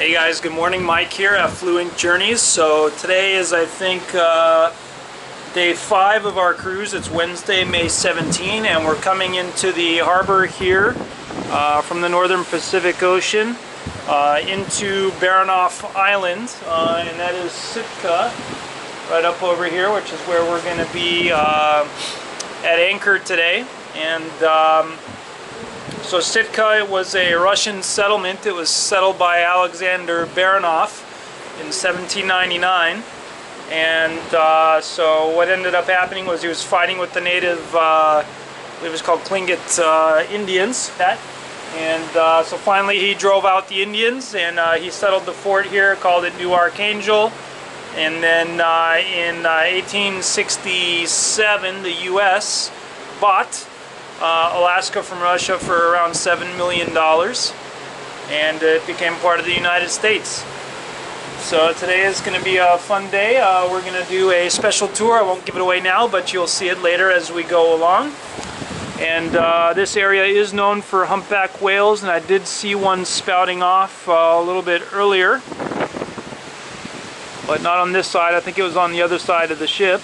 Hey guys, good morning. Mike here, Affluent Journeys. So today is, I think, day 5 of our cruise. It's Wednesday, May 17, and we're coming into the harbor here from the northern Pacific Ocean into Baranof Island, and that is Sitka, right up over here, which is where we're going to be at anchor today. And so Sitka was a Russian settlement. It was settled by Alexander Baranov in 1799. And so what ended up happening was he was fighting with the native, it was called Tlingit Indians. And so finally he drove out the Indians, and he settled the fort here, called it New Archangel. And then in 1867 the U.S. bought Alaska from Russia for around $7 million, and it became part of the United States. So today is going to be a fun day. We're going to do a special tour. I won't give it away now, but you'll see it later as we go along. And this area is known for humpback whales, and I did see one spouting off a little bit earlier, but not on this side. I think it was on the other side of the ship.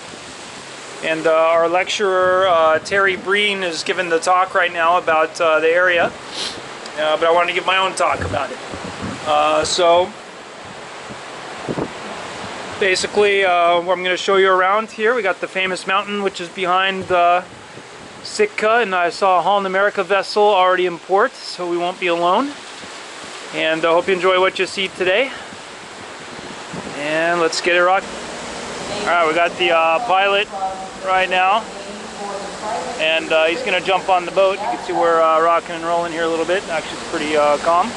And our lecturer, Terry Breen, is giving the talk right now about the area, but I wanted to give my own talk about it. So basically, I'm going to show you around here. We got the famous mountain, which is behind Sitka, and I saw a Holland America vessel already in port, so we won't be alone. And I hope you enjoy what you see today. And let's get it rocking. Alright, we got the pilot right now, and he's going to jump on the boat. You can see we're rocking and rolling here a little bit. Actually, it's pretty calm.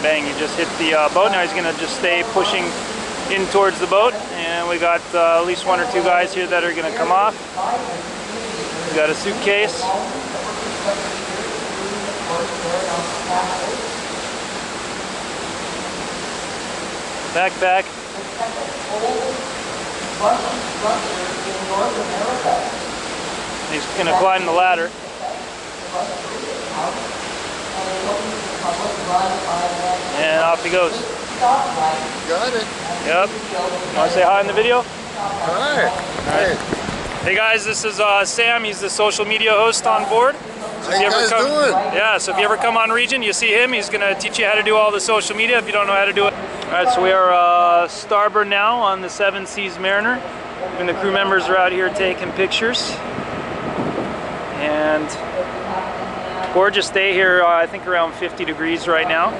Bang, he just hit the boat. Now he's going to just stay pushing in towards the boat, and we got at least 1 or 2 guys here that are going to come off. We got a suitcase. Backpack. He's going to climb the ladder. And off he goes. Got it. Yep. Want to say hi in the video? Hi. Hey. Hey guys, this is Sam. He's the social media host on board. So How you guys doing? Yeah, so if you ever come on region, you see him. He's going to teach you how to do all the social media if you don't know how to do it. Alright, so we are starboard now on the Seven Seas Mariner. And the crew members are out here taking pictures. And gorgeous day here, I think around 50 degrees right now.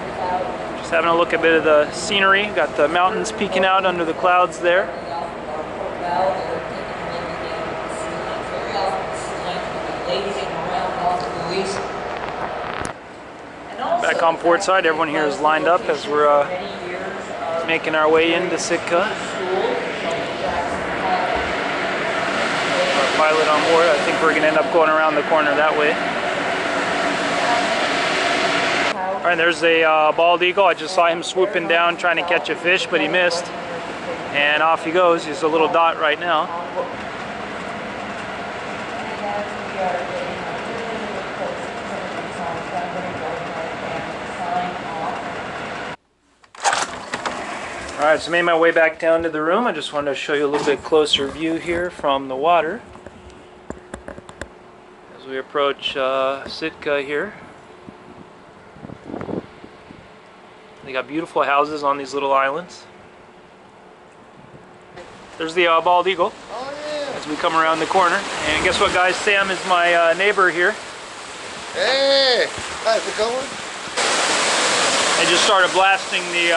Just having a look at a bit of the scenery. Got the mountains peeking out under the clouds there. Back on port side, everyone here is lined up as we're making our way into Sitka. Our pilot on board. I think we're going to end up going around the corner that way. Alright, there's a bald eagle. I just saw him swooping down trying to catch a fish, but he missed. And off he goes. He's a little dot right now. Alright, so I made my way back down to the room. I just wanted to show you a little bit closer view here from the water as we approach Sitka here. They got beautiful houses on these little islands. There's the bald eagle. Oh, yeah. As we come around the corner. And guess what, guys? Sam is my neighbor here. Hey, how's it going? They just started blasting the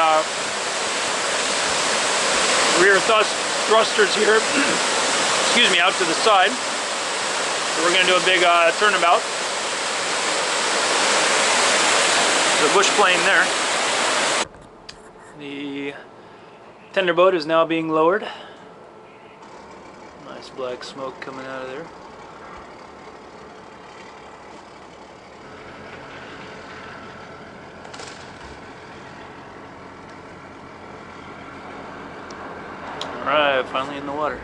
rear thrusters here, excuse me, out to the side. So we're going to do a big turnabout. There's a bush plane there. The tender boat is now being lowered. Nice black smoke coming out of there. Alright, finally in the water.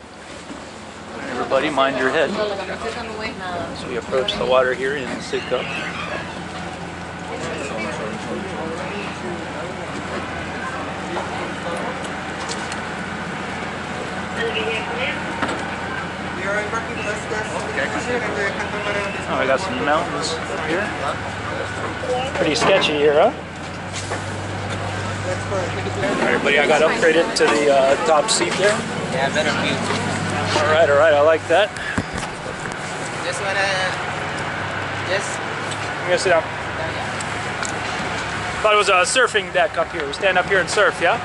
Everybody mind your head as we approach the water here in Sitka. got some mountains up here. Pretty sketchy here, huh? Alright, buddy, I got upgraded to the top seat there. Yeah, better view. Alright, I like that. Just wanna... I'm gonna sit down. Thought it was a surfing deck up here. We stand up here and surf, yeah?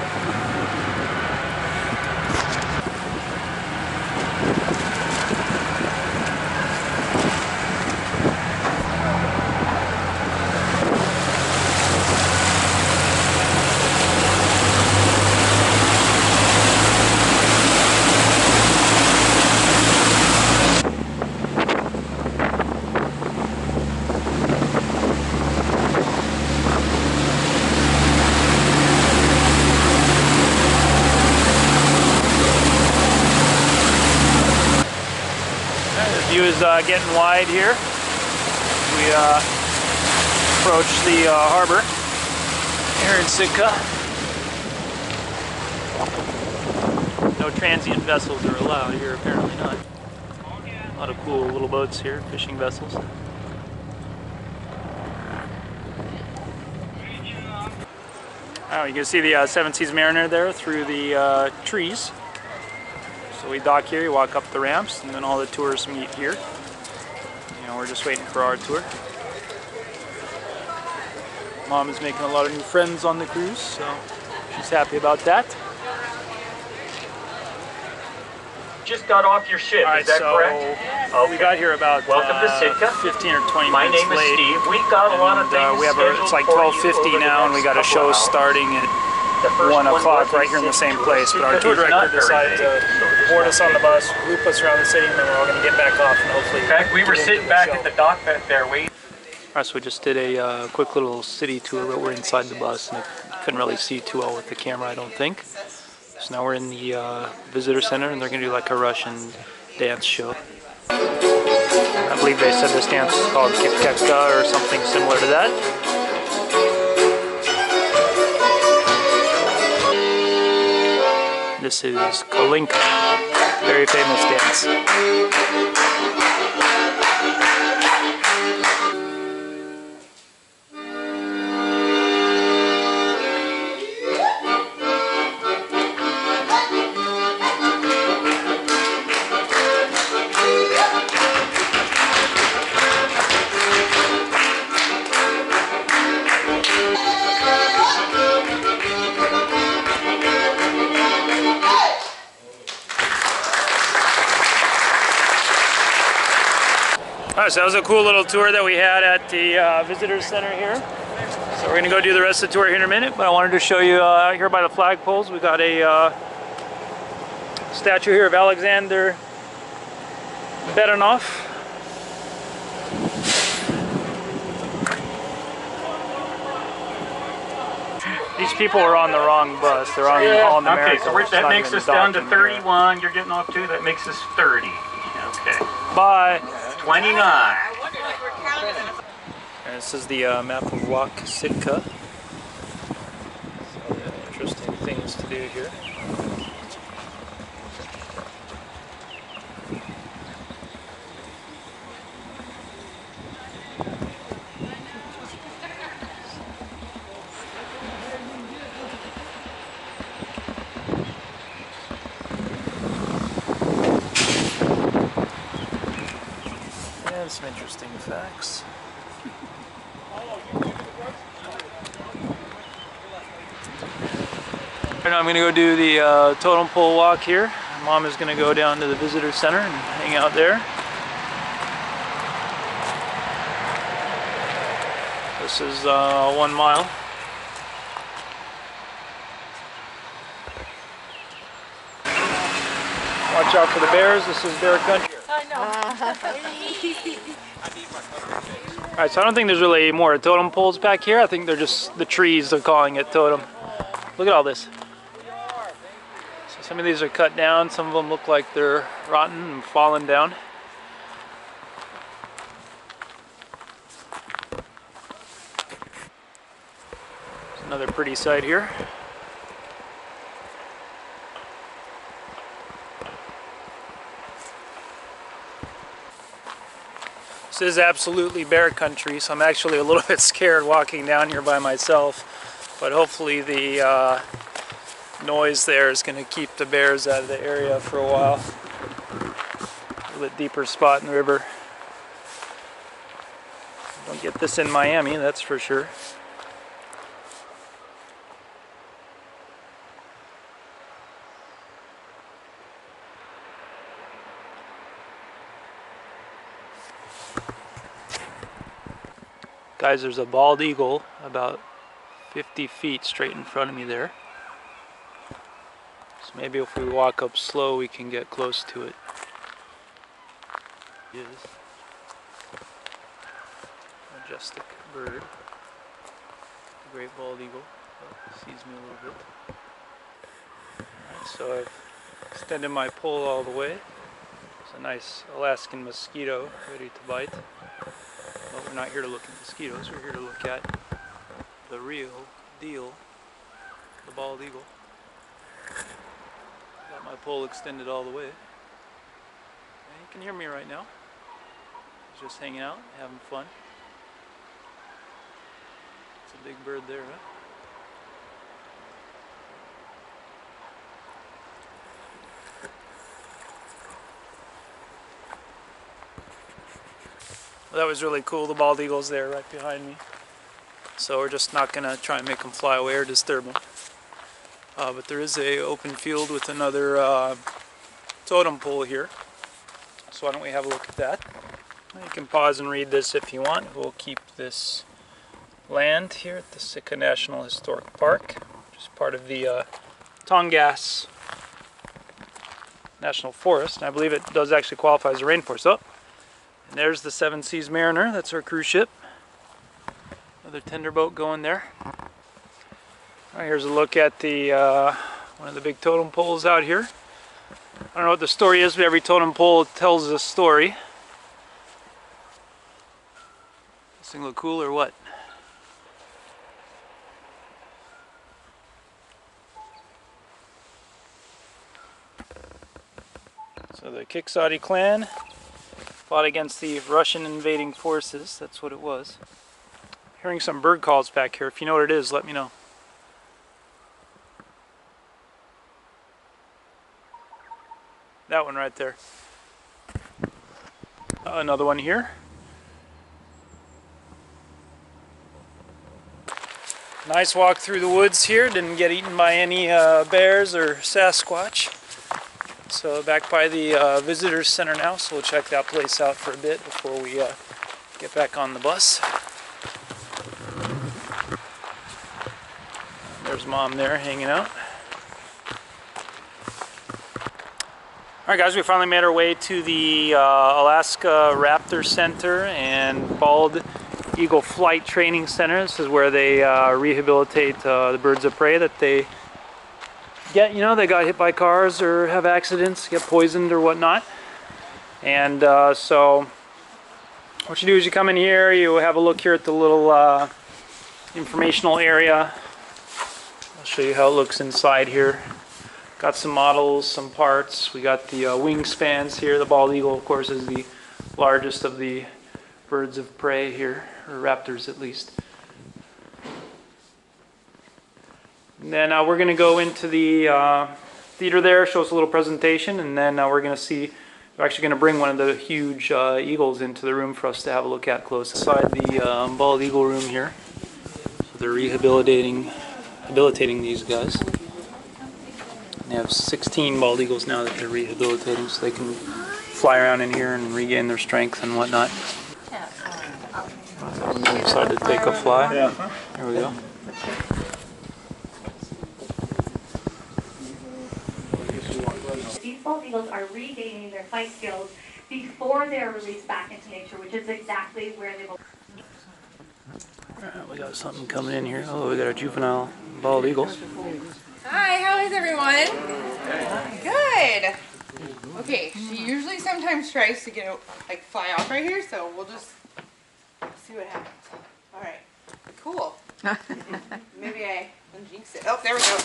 The view is getting wide here. We approach the harbor here in Sitka. No transient vessels are allowed here, apparently not. A lot of cool little boats here, fishing vessels. Oh, you can see the Seven Seas Mariner there through the trees. So we dock here, you walk up the ramps, and then all the tourists meet here. You know, we're just waiting for our tour. Mom is making a lot of new friends on the cruise, so she's happy about that. Just got off your ship, All right, is that so correct? Okay. we got here about Welcome to Sitka. 15 or 20 My minutes name is late. Steve. We've got a lot of things We have it's like scheduled for you 12:50 over the now, and we next got a couple show hours. starting at The first 1 one o'clock was right here in the same Sitka place. But our because tour it's director not very decided big, to so there's board no us on the big bus, loop us around the city, and then we're all going to get back off and hopefully. In fact, we were get into sitting the back show. at the dock back there waiting. Alright, so we just did a quick little city tour, but we're inside the bus, and I couldn't really see too well with the camera, I don't think. So now we're in the visitor center, and they're going to do like a Russian dance show. I believe they said this dance is called Kestrel or something similar to that. This is Kolinka, very famous dance. Alright, so that was a cool little tour that we had at the visitor center here. So we're going to go do the rest of the tour here in a minute, but I wanted to show you out here by the flagpoles. We got a statue here of Alexander Bedanoff. These people are on the wrong bus. They're on Holland America. Okay, so that makes us down to 31. You're getting off too. That makes us 30. Okay. Bye. 29. And this is the map of Walk Sitka. So interesting things to do here. And some interesting facts. Right now I'm going to go do the totem pole walk here. Mom is going to go down to the visitor center and hang out there. This is 1 mile. Watch out for the bears. This is bear country. Alright, so I don't think there's really more totem poles back here. I think they're just the trees, they're calling it totem. Look at all this. So some of these are cut down, some of them look like they're rotten and fallen down. There's another pretty sight here. This is absolutely bear country, so I'm actually a little bit scared walking down here by myself. But hopefully the noise there is going to keep the bears out of the area for a while. A little bit deeper spot in the river. Don't get this in Miami, that's for sure. Guys, there's a bald eagle about 50 feet straight in front of me there. So maybe if we walk up slow we can get close to it. It is. Majestic bird. The great bald eagle. Oh, sees me a little bit. Alright, so I've extended my pole all the way. It's a nice Alaskan mosquito ready to bite. But we're not here to look at mosquitoes, we're here to look at the real deal, the bald eagle. Got my pole extended all the way. And you can hear me right now. Just hanging out, having fun. It's a big bird there, huh? Well, that was really cool. The bald eagle's there right behind me. So we're just not going to try and make them fly away or disturb them. But there is a open field with another totem pole here. So why don't we have a look at that. You can pause and read this if you want. We'll keep this land here at the Sitka National Historic Park, which is part of the Tongass National Forest. And I believe it does actually qualify as a rainforest. Oh, and there's the Seven Seas Mariner. That's our cruise ship. Another tender boat going there. All right, here's a look at the one of the big totem poles out here. I don't know what the story is, but every totem pole tells a story. This thing look cool or what? So the Kiksadi clan fought against the Russian invading forces. That's what it was. Hearing some bird calls back here. If you know what it is, let me know. That one right there. Another one here. Nice walk through the woods here. Didn't get eaten by any bears or Sasquatch. So back by the visitor center now, so we'll check that place out for a bit before we get back on the bus. There's Mom there hanging out. Alright guys, we finally made our way to the Alaska Raptor Center and Bald Eagle Flight Training Center. This is where they rehabilitate the birds of prey that they get, you know, they got hit by cars or have accidents, get poisoned or whatnot. And so what you do is you come in here, you have a look here at the little informational area. I'll show you how it looks inside here. Got some models, some parts. We got the wingspans here. The bald eagle, of course, is the largest of the birds of prey here, or raptors at least. And then we're going to go into the theater there, show us a little presentation, and then we're going to see, we're actually going to bring one of the huge eagles into the room for us to have a look at close inside the bald eagle room here. So they're rehabilitating these guys. They have 16 bald eagles now that they're rehabilitating, so they can fly around in here and regain their strength and whatnot. When they decide to take a fly, here we go. These bald eagles are regaining their flight skills before they are released back into nature, which is exactly where they belong. Alright, we got something coming in here. Oh, we got a juvenile bald eagle. Hi, how is everyone? Good. Okay, she usually sometimes tries to get like fly off right here, so we'll just see what happens. All right, cool. Maybe I jinxed it. Oh, there we go.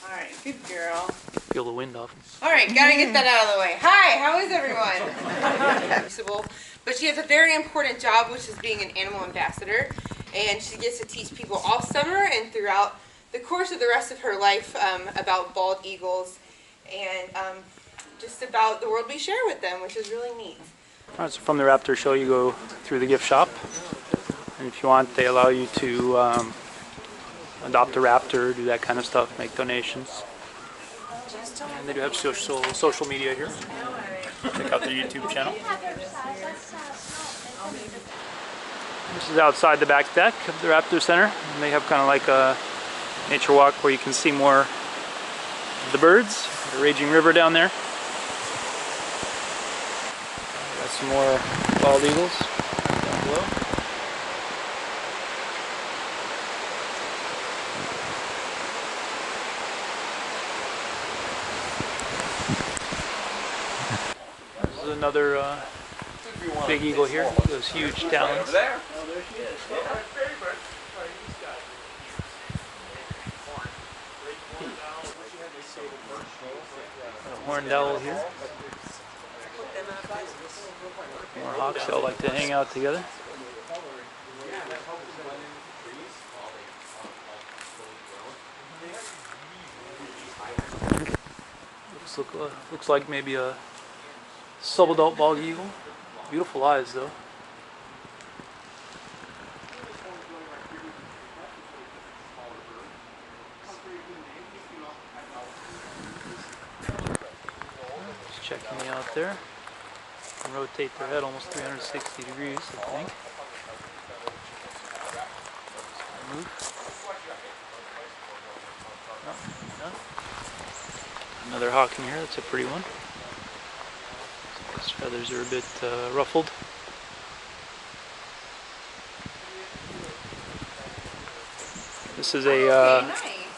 All right, good girl. Feel the wind off. All right, gotta get that out of the way. Hi, how is everyone? But she has a very important job, which is being an animal ambassador, and she gets to teach people all summer and throughout the course of the rest of her life about bald eagles and just about the world we share with them, which is really neat. All right, so from the Raptor show, you go through the gift shop, and if you want, they allow you to adopt a raptor, do that kind of stuff, make donations. And they do have social media here. Check out their YouTube channel. This is outside the back deck of the Raptor Center, and they have kind of like a nature walk where you can see more of the birds. The raging river down there. Got some more bald eagles down below. This is another big eagle here. Those huge talons. Horned owl here. More hawks that like to hang out together. Looks like maybe a subadult bald eagle. Beautiful eyes though. Just checking me out there. Can rotate their head almost 360 degrees, I think. Move. No. Another hawk in here. That's a pretty one. His feathers are a bit ruffled. This is a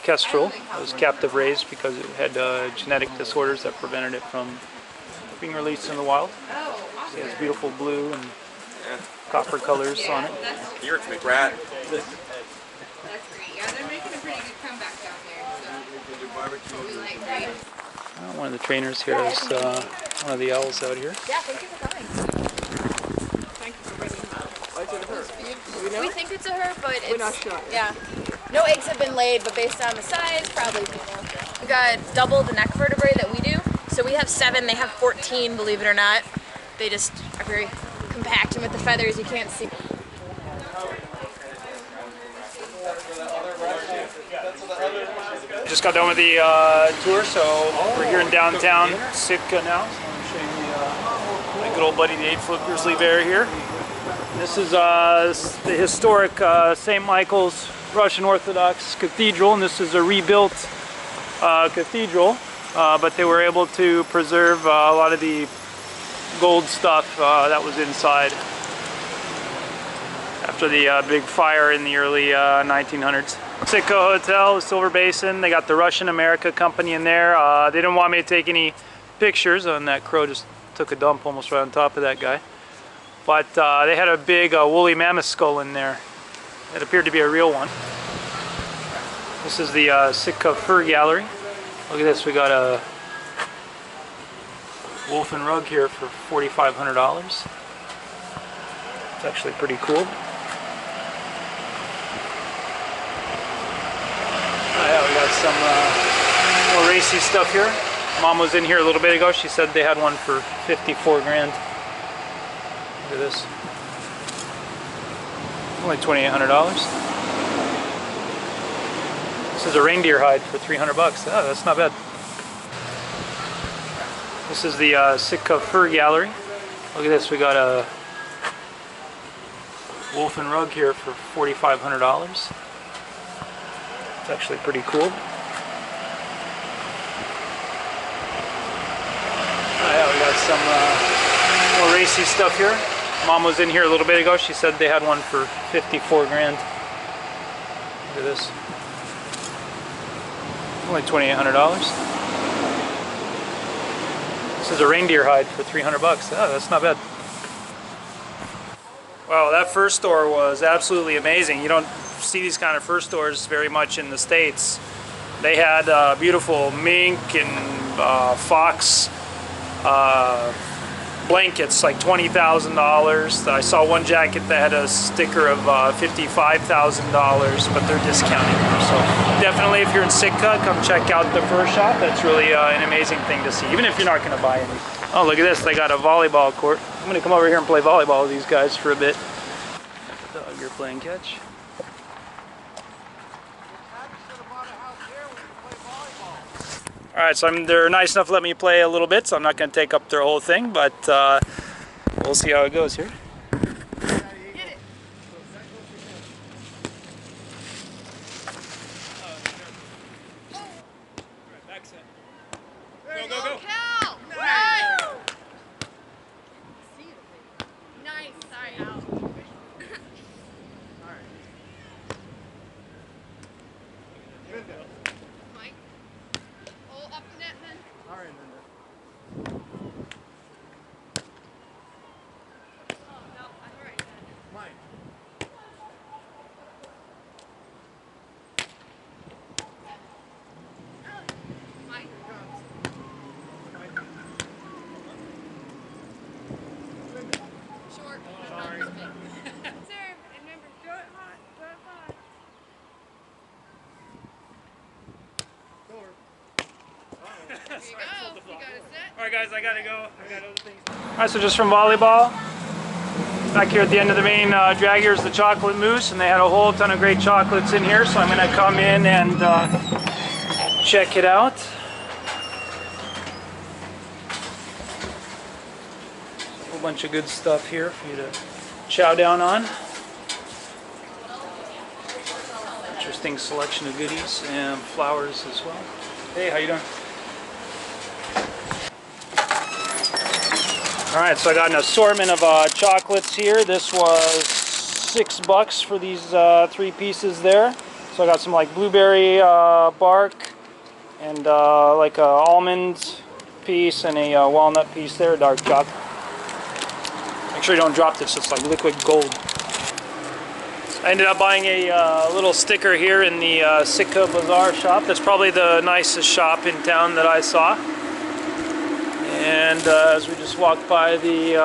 Kestrel. It was captive raised because it had genetic disorders that prevented it from being released in the wild. So it has beautiful blue and copper colors on it. You're a big rat. That's great. Yeah, they're making a pretty good comeback down there. So we like great. One of the trainers here is one of the owls out here. Yeah, thank you for coming. Thank you for bringing her. We think it's a her, but it's... We're not sure. Yeah. No eggs have been laid, but based on the size, probably female. We got double the neck vertebrae that we do. So we have 7, they have 14, believe it or not. They just are very compact, and with the feathers you can't see. Just got done with the tour, so we're here in downtown Sitka now. So I'm show you my good old buddy, the 8-foot grizzly bear here. This is the historic St. Michael's Russian Orthodox Cathedral, and this is a rebuilt cathedral, but they were able to preserve a lot of the gold stuff that was inside after the big fire in the early 1900s. Sitka Hotel, Silver Basin, they got the Russian America company in there. They didn't want me to take any pictures, and that crow just took a dump almost right on top of that guy. But they had a big woolly mammoth skull in there. It appeared to be a real one. This is the Sitka Fur Gallery. Look at this, we got a wolf and rug here for $4,500. It's actually pretty cool. Yeah, we got some more racy stuff here. Mom was in here a little bit ago. She said they had one for 54 grand. Look at this. Only $2,800. This is a reindeer hide for 300 bucks. Oh, that's not bad. This is the Sitka Fur Gallery. Look at this, we got a wolf and rug here for $4,500. It's actually pretty cool. Oh yeah, we got some more racy stuff here. Mom was in here a little bit ago. She said they had one for 54 grand. Look at this. Only $2,800. This is a reindeer hide for 300 bucks. Oh, that's not bad. Wow, that fur store was absolutely amazing. You don't see these kind of fur stores very much in the States. They had beautiful mink and fox blankets, like $20,000. I saw one jacket that had a sticker of $55,000, but they're discounting them. So definitely, if you're in Sitka, come check out the fur shop. That's really an amazing thing to see, even if you're not going to buy any. Oh, look at this. They got a volleyball court. I'm going to come over here and play volleyball with these guys for a bit. Dog, you're playing catch. All right, so they're nice enough to let me play a little bit, so I'm not going to take up their whole thing, but we'll see how it goes here. Go, go, go. Cal! Nice! Nice. Sorry, out. Mike. Oh, up the net, then. All right, Linda. Oh, no. All right, then. Mike. Mike. Short. Sorry. Serve. And remember, throw it hot. Throw it hot. There you go. You got it set. All right, guys, I gotta go. I got other things. All right, so just from volleyball, back here at the end of the main drag, here's the chocolate mousse, and they had a whole ton of great chocolates in here, so I'm gonna come in and check it out. A whole bunch of good stuff here for you to chow down on. Interesting selection of goodies and flowers as well. Hey, how you doing? All right, so I got an assortment of chocolates here. This was $6 for these 3 pieces there. So I got some like blueberry bark and like a almond piece and a walnut piece there, dark chocolate. Make sure you don't drop this, it's like liquid gold. I ended up buying a little sticker here in the Sitka Bazaar shop. That's probably the nicest shop in town that I saw. And as we just walked by the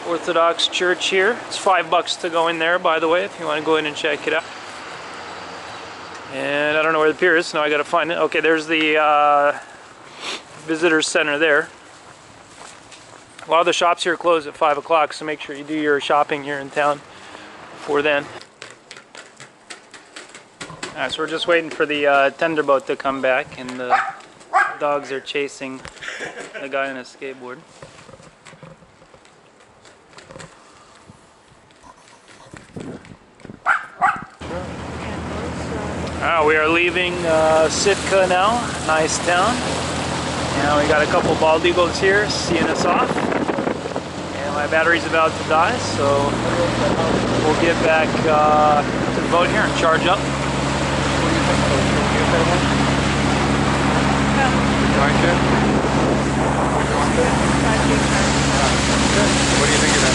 Orthodox Church here, it's $5 to go in there, by the way, if you want to go in and check it out. And I don't know where the pier is, so now I got to find it. Okay, there's the visitor center there. A lot of the shops here close at 5 o'clock, so make sure you do your shopping here in town before then. Alright, so we're just waiting for the tender boat to come back, and the dogs are chasing the guy on a skateboard. We are leaving Sitka now, nice town. And we got a couple bald eagles here seeing us off. And my battery's about to die, so we'll get back to the boat here and charge up. What do you think of that?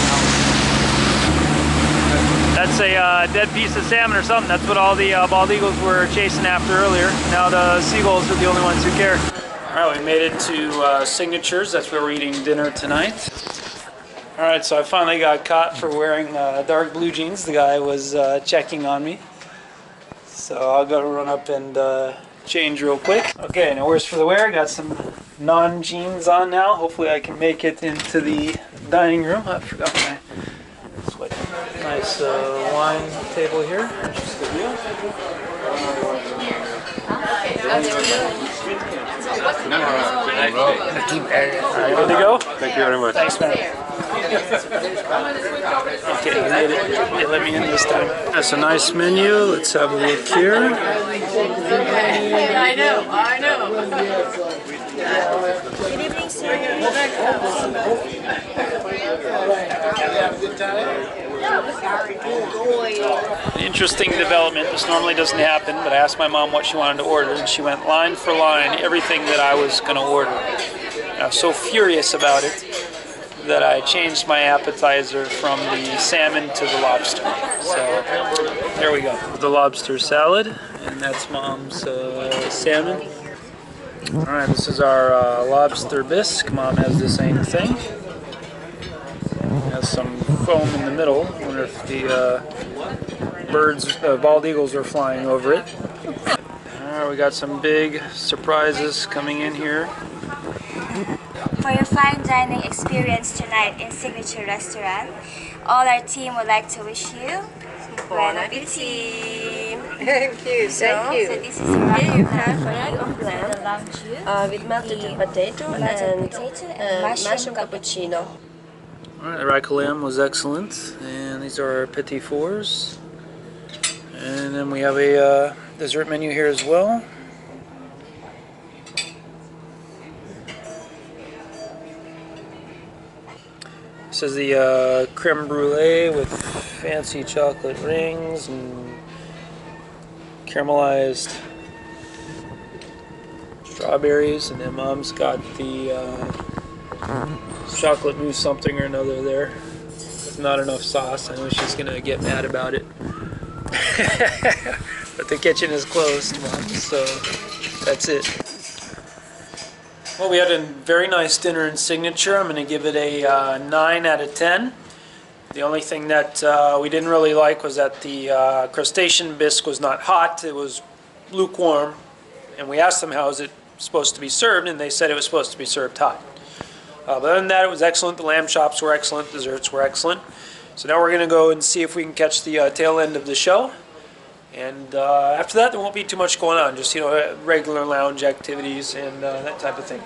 That's a dead piece of salmon or something. That's what all the bald eagles were chasing after earlier. Now the seagulls are the only ones who care. Alright, we made it to Signatures. That's where we're eating dinner tonight. Alright, so I finally got caught for wearing dark blue jeans. The guy was checking on me. So I'll go run up and change real quick. Okay, now worse for the wear. Got some non-jeans on now. Hopefully I can make it into the dining room. I forgot my sweat. Nice wine table here. Just the view. Alright, good to go? Thank you very much. Thanks, man. Okay, they let me in this time. That's a nice menu. Let's have a look here. I know. Good evening, sir. An interesting development. This normally doesn't happen, but I asked my mom what she wanted to order, and she went line for line everything that I was going to order. And I was so furious about it that I changed my appetizer from the salmon to the lobster. So There we go. The lobster salad, and that's Mom's salmon. All right, this is our lobster bisque. Mom has the same thing. Has some foam in the middle. I wonder if the bald eagles are flying over it. All right, we got some big surprises coming in here. For your fine dining experience tonight in Signature Restaurant, all our team would like to wish you bon appetit. Thank you, thank you. So this is a Here you have rack of lamb with melted potato and mushroom cappuccino. All right, the rack of lamb was excellent, and these are our petit fours. And then we have a dessert menu here as well. This is the creme brulee with fancy chocolate rings and caramelized strawberries, and then Mom's got the chocolate mousse something or another there. With not enough sauce. I know she's gonna get mad about it. But the kitchen is closed, Mom, so that's it. Well, we had a very nice dinner in Signature. I'm going to give it a 9 out of 10. The only thing that we didn't really like was that the crustacean bisque was not hot. It was lukewarm. And we asked them how is it supposed to be served, and they said it was supposed to be served hot. But other than that, it was excellent. The lamb chops were excellent. Desserts were excellent. So now we're going to go and see if we can catch the tail end of the show. And after that, there won't be too much going on. Just, regular lounge activities and that type of thing.